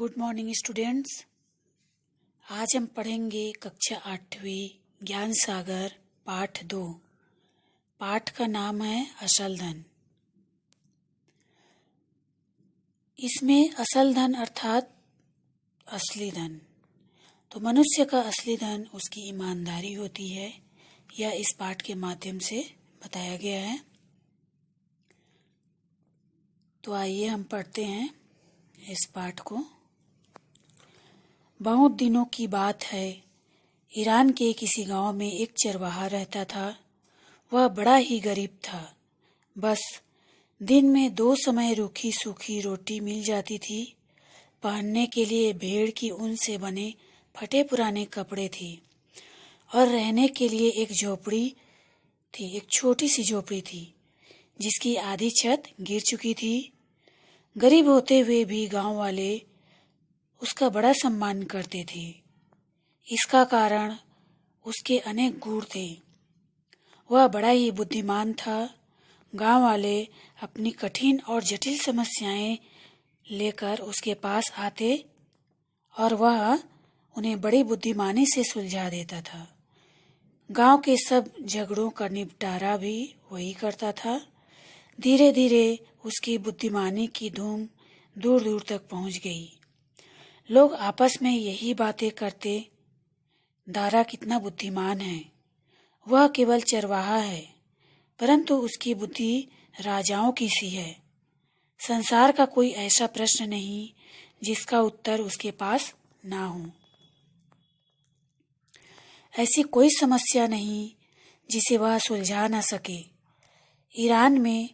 Good morning students. आज हम पढ़ेंगे कक्षा 8वीं ज्ञान सागर पाठ 2। पाठ का नाम है असल धन। इसमें असल धन अर्थात असली धन। तो मनुष्य का असली धन उसकी ईमानदारी होती है, यह इस पाठ के माध्यम से बताया गया है। तो आइए हम पढ़ते हैं इस पाठ को। बहुत दिनों की बात है, ईरान के किसी गांव में एक चरवाहा रहता था। वह बड़ा ही गरीब था। बस दिन में 2 समय रूखी सूखी रोटी मिल जाती थी। पहनने के लिए भेड़ की ऊन से बने फटे पुराने कपड़े थे और रहने के लिए एक झोपड़ी थी, एक छोटी सी झोपड़ी थी जिसकी आधी छत गिर चुकी थी। गरीब होते हुए भी गांव वाले उसका बड़ा सम्मान करते थे। इसका कारण उसके अनेक गुण थे। वह बड़ा ही बुद्धिमान था। गांव वाले अपनी कठिन और जटिल समस्याएं लेकर उसके पास आते और वह उन्हें बड़ी बुद्धिमानी से सुलझा देता था। गांव के सब झगड़ों का निपटारा भी वही करता था। धीरे धीरे उसकी बुद्धिमानी की धूम दूर दूर तक पहुंच गई। लोग आपस में यही बातें करते, दारा कितना बुद्धिमान है। वह केवल चरवाहा है, परंतु उसकी बुद्धि राजाओं की सी है। संसार का कोई ऐसा प्रश्न नहीं जिसका उत्तर उसके पास ना हो। ऐसी कोई समस्या नहीं जिसे वह सुलझा न सके। ईरान में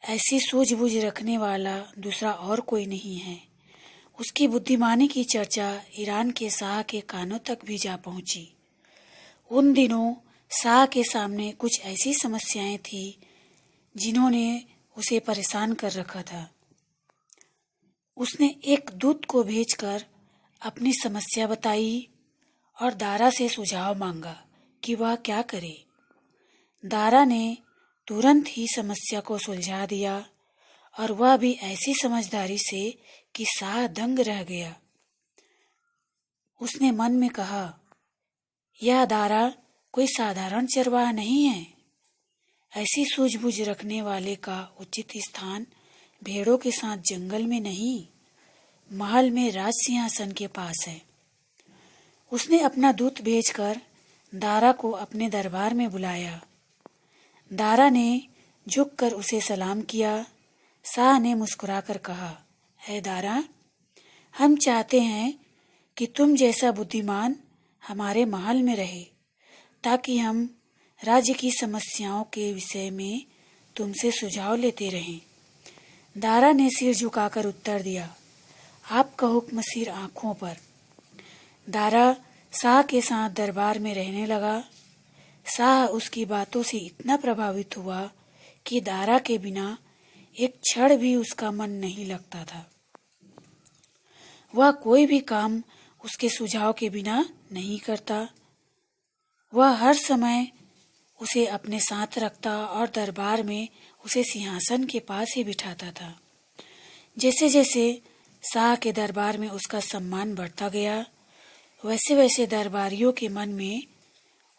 ऐसी सूझबूझ रखने वाला दूसरा और कोई नहीं है। उसकी बुद्धिमानी की चर्चा ईरान के शाह के कानों तक भी जा पहुंची। उन दिनों शाह के सामने कुछ ऐसी समस्याएं थी जिन्होंने उसे परेशान कर रखा था। उसने एक दूत को भेजकर अपनी समस्या बताई और दारा से सुझाव मांगा कि वह क्या करे। दारा ने तुरंत ही समस्या को सुलझा दिया और वह भी ऐसी समझदारी से कि शाह दंग रह गया। उसने मन में कहा, यह दारा कोई साधारण चरवाहा नहीं है। ऐसी सूझबूझ रखने वाले का उचित स्थान भेड़ों के साथ जंगल में नहीं, महल में राज सिंहासन के पास है। उसने अपना दूत भेजकर दारा को अपने दरबार में बुलाया। दारा ने झुककर उसे सलाम किया। शाह ने मुस्कुराकर कहा, है दारा, हम चाहते हैं कि तुम जैसा बुद्धिमान हमारे महल में रहे ताकि हम राज्य की समस्याओं के विषय में तुमसे सुझाव लेते रहें। दारा ने सिर झुकाकर उत्तर दिया, आपका हुक्म सिर आंखों पर। दारा शाह के साथ दरबार में रहने लगा। शाह उसकी बातों से इतना प्रभावित हुआ कि दारा के बिना एक क्षण भी उसका मन नहीं लगता था। वह कोई भी काम उसके सुझाव के बिना नहीं करता। वह हर समय उसे अपने साथ रखता और दरबार में उसे सिंहासन के पास ही बिठाता था। जैसे जैसे शाह के दरबार में उसका सम्मान बढ़ता गया, वैसे वैसे दरबारियों के मन में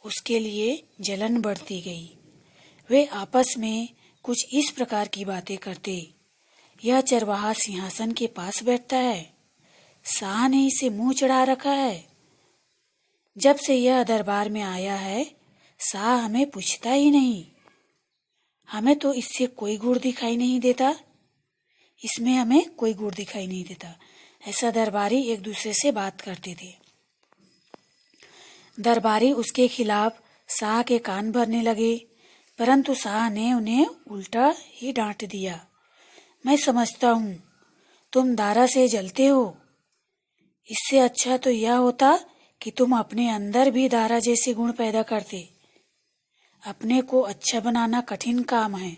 उसके लिए जलन बढ़ती गई। वे आपस में कुछ इस प्रकार की बातें करते, यह चरवाहा सिंहासन के पास बैठता है, शाह ने इसे मुंह चढ़ा रखा है। जब से यह दरबार में आया है, शाह हमें पूछता ही नहीं। हमें तो इससे कोई गुण दिखाई नहीं देता, इसमें हमें कोई गुण दिखाई नहीं देता। ऐसा दरबारी एक दूसरे से बात करते थे। दरबारी उसके खिलाफ शाह के कान भरने लगे, परंतु शाह ने उन्हें उल्टा ही डांट दिया। मैं समझता हूँ तुम दारा से जलते हो। इससे अच्छा तो यह होता कि तुम अपने अंदर भी दारा जैसे गुण पैदा करते। अपने को अच्छा बनाना कठिन काम है।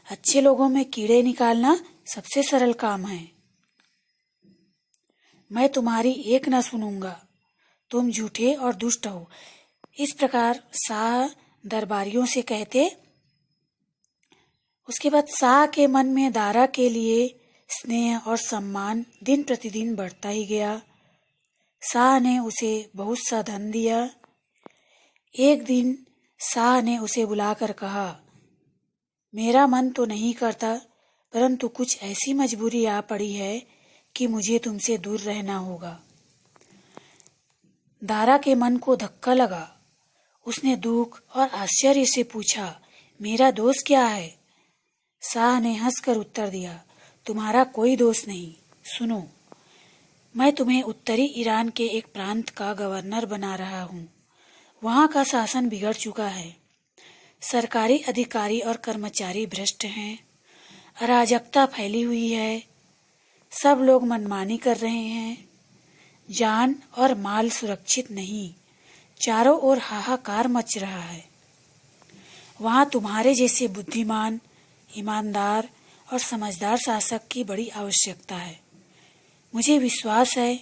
अच्छे लोगों में कीड़े निकालना सबसे सरल काम है। मैं तुम्हारी एक न सुनूंगा, तुम झूठे और दुष्ट हो। इस प्रकार शाह दरबारियों से कहते। उसके बाद शाह के मन में दारा के लिए स्नेह और सम्मान दिन प्रतिदिन बढ़ता ही गया। शाह ने उसे बहुत सा धन दिया। एक दिन शाह ने उसे बुलाकर कहा, मेरा मन तो नहीं करता, परंतु कुछ ऐसी मजबूरी आ पड़ी है कि मुझे तुमसे दूर रहना होगा। दारा के मन को धक्का लगा। उसने दुख और आश्चर्य से पूछा, मेरा दोष क्या है? शाह ने हंसकर उत्तर दिया, तुम्हारा कोई दोष नहीं। सुनो, मैं तुम्हें उत्तरी ईरान के एक प्रांत का गवर्नर बना रहा हूँ। वहाँ का शासन बिगड़ चुका है। सरकारी अधिकारी और कर्मचारी भ्रष्ट हैं। अराजकता फैली हुई है। सब लोग मनमानी कर रहे हैं। जान और माल सुरक्षित नहीं। चारों ओर हाहाकार मच रहा है। वहाँ तुम्हारे जैसे बुद्धिमान, ईमानदार और समझदार शासक की बड़ी आवश्यकता है। मुझे विश्वास है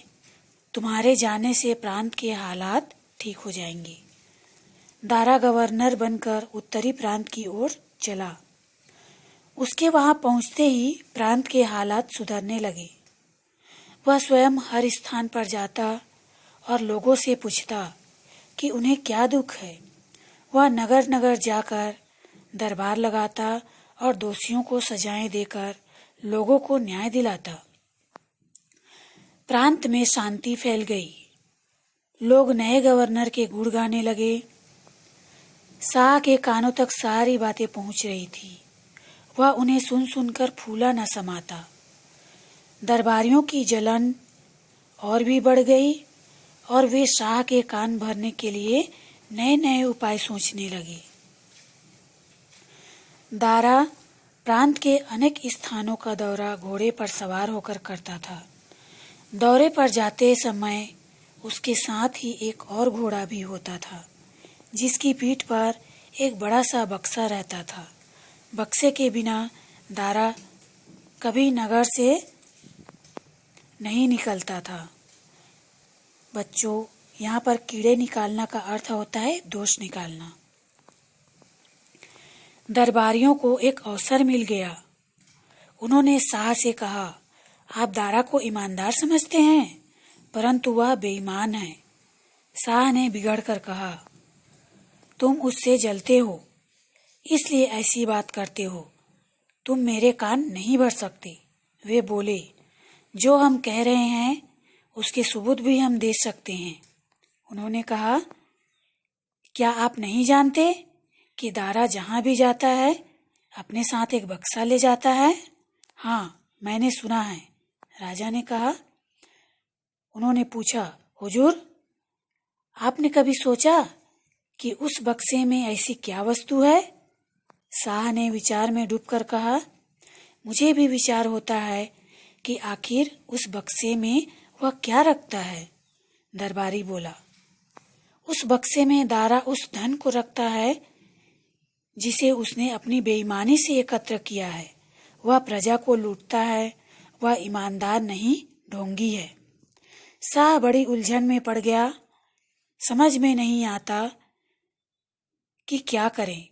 तुम्हारे जाने से प्रांत के हालात ठीक हो जाएंगे। दारा गवर्नर बनकर उत्तरी प्रांत की ओर चला। उसके वहां पहुंचते ही प्रांत के हालात सुधरने लगे। वह स्वयं हर स्थान पर जाता और लोगों से पूछता कि उन्हें क्या दुख है। वह नगर नगर जाकर दरबार लगाता और दोषियों को सजाएं देकर लोगों को न्याय दिलाता। प्रांत में शांति फैल गई। लोग नए गवर्नर के गुण गाने लगे। शाह के कानों तक सारी बातें पहुंच रही थी। वह उन्हें सुन सुनकर फूला न समाता। दरबारियों की जलन और भी बढ़ गई और वे शाह के कान भरने के लिए नए नए उपाय सोचने लगे। दारा प्रांत के अनेक स्थानों का दौरा घोड़े पर सवार होकर करता था। दौरे पर जाते समय उसके साथ ही एक और घोड़ा भी होता था, जिसकी पीठ पर एक बड़ा सा बक्सा रहता था। बक्से के बिना दारा कभी नगर से नहीं निकलता था। बच्चों, यहाँ पर कीड़े निकालना का अर्थ होता है दोष निकालना। दरबारियों को एक अवसर मिल गया। उन्होंने शाह से कहा, आप दारा को ईमानदार समझते हैं, परंतु वह बेईमान है। शाह ने बिगड़ कर कहा, तुम उससे जलते हो, इसलिए ऐसी बात करते हो। तुम मेरे कान नहीं भर सकते। वे बोले, जो हम कह रहे हैं उसके सबूत भी हम दे सकते हैं। उन्होंने कहा, क्या आप नहीं जानते कि दारा जहाँ भी जाता है अपने साथ एक बक्सा ले जाता है? हाँ, मैंने सुना है, राजा ने कहा। उन्होंने पूछा, हुजूर, आपने कभी सोचा कि उस बक्से में ऐसी क्या वस्तु है? शाह ने विचार में डूबकर कहा, मुझे भी विचार होता है कि आखिर उस बक्से में वह क्या रखता है। दरबारी बोला, उस बक्से में दारा उस धन को रखता है जिसे उसने अपनी बेईमानी से एकत्र किया है। वह प्रजा को लूटता है। वह ईमानदार नहीं, ढोंगी है। शाह बड़ी उलझन में पड़ गया। समझ में नहीं आता कि क्या करें।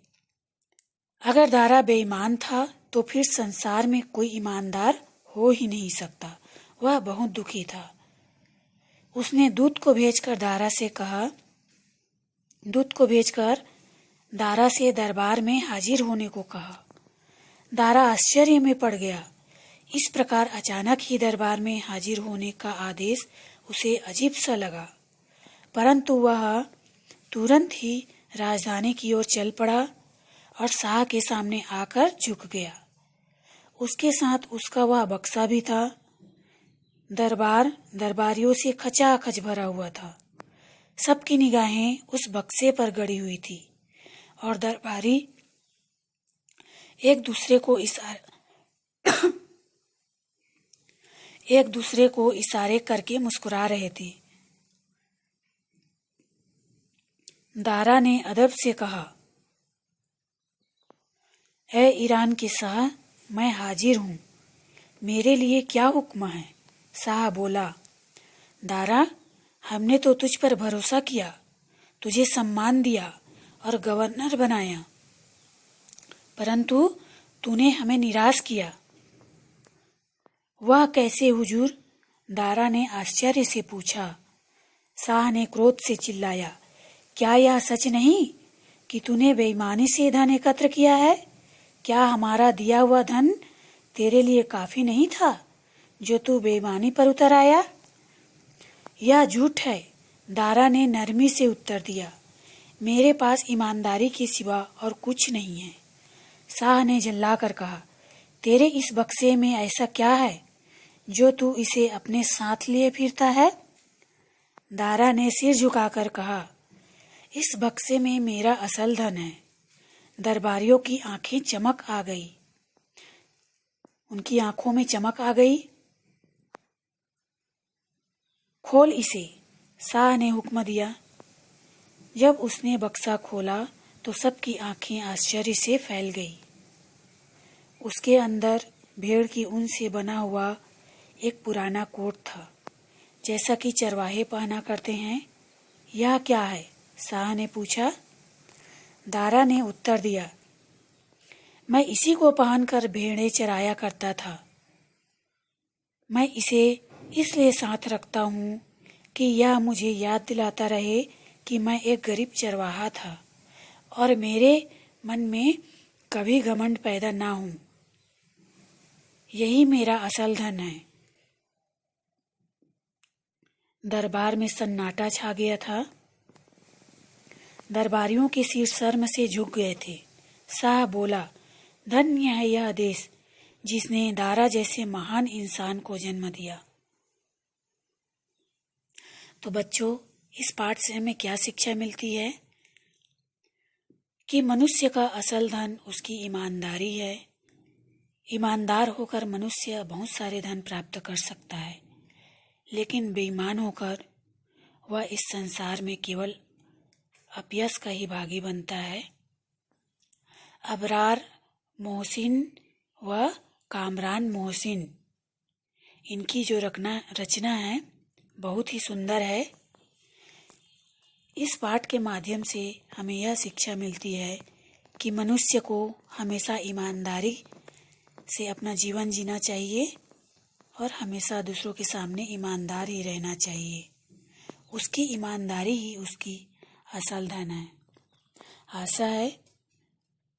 अगर दारा बेईमान था तो फिर संसार में कोई ईमानदार हो ही नहीं सकता। वह बहुत दुखी था। उसने दूत को भेजकर दारा से दरबार में हाजिर होने को कहा। दारा आश्चर्य में पड़ गया। इस प्रकार अचानक ही दरबार में हाजिर होने का आदेश उसे अजीब सा लगा, परंतु वह तुरंत ही राजधानी की ओर चल पड़ा और शाह के सामने आकर झुक गया। उसके साथ उसका वह बक्सा भी था। दरबारियों से खचाखच भरा हुआ था। सबकी निगाहें उस बक्से पर गड़ी हुई थी और दरबारी एक दूसरे को इशारे करके मुस्कुरा रहे थे। दारा ने अदब से कहा, ए ईरान के शाह, मैं हाजिर हूँ। मेरे लिए क्या हुक्म है? शाह बोला, दारा, हमने तो तुझ पर भरोसा किया, तुझे सम्मान दिया और गवर्नर बनाया, परंतु तूने हमें निराश किया। वह कैसे हुजूर? दारा ने आश्चर्य से पूछा। शाह ने क्रोध से चिल्लाया, क्या यह सच नहीं कि तूने बेईमानी से धन एकत्र किया है? क्या हमारा दिया हुआ धन तेरे लिए काफी नहीं था जो तू बेईमानी पर उतर आया? यह झूठ है, दारा ने नरमी से उत्तर दिया। मेरे पास ईमानदारी के सिवा और कुछ नहीं है। शाह ने झल्लाकर कहा, तेरे इस बक्से में ऐसा क्या है जो तू इसे अपने साथ लिए फिरता है? दारा ने सिर झुकाकर कहा, इस बक्से में मेरा असल धन है। दरबारियों की आंखें चमक आ गई। उनकी आंखों में चमक आ गई। खोल इसे, शाह ने हुक्म दिया। जब उसने बक्सा खोला तो सबकी आंखें आश्चर्य से फैल गई। उसके अंदर भेड़ की ऊन से बना हुआ एक पुराना कोट था, जैसा कि चरवाहे पहना करते हैं। यह क्या है? शाह ने पूछा। दारा ने उत्तर दिया, मैं इसी को पहनकर भेड़ें चराया करता था। मैं इसे इसलिए साथ रखता हूँ कि यह मुझे याद दिलाता रहे कि मैं एक गरीब चरवाहा था और मेरे मन में कभी घमंड पैदा ना हो। यही मेरा असल धन है। दरबार में सन्नाटा छा गया था। दरबारियों के सिर शर्म से झुक गए थे। शाह बोला, धन्य है यह देश जिसने दारा जैसे महान इंसान को जन्म दिया। तो बच्चों, इस पाठ से हमें क्या शिक्षा मिलती है कि मनुष्य का असल धन उसकी ईमानदारी है। ईमानदार होकर मनुष्य बहुत सारे धन प्राप्त कर सकता है, लेकिन बेईमान होकर वह इस संसार में केवल अपयश का ही भागी बनता है। अबरार मोहसिन व कामरान मोहसिन, इनकी जो रचना है बहुत ही सुंदर है। इस पाठ के माध्यम से हमें यह शिक्षा मिलती है कि मनुष्य को हमेशा ईमानदारी से अपना जीवन जीना चाहिए और हमेशा दूसरों के सामने ईमानदार ही रहना चाहिए। उसकी ईमानदारी ही उसकी असल धन है। आशा है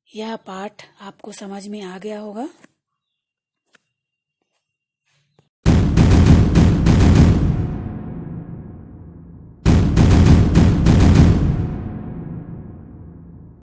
यह पाठ आपको समझ में आ गया होगा।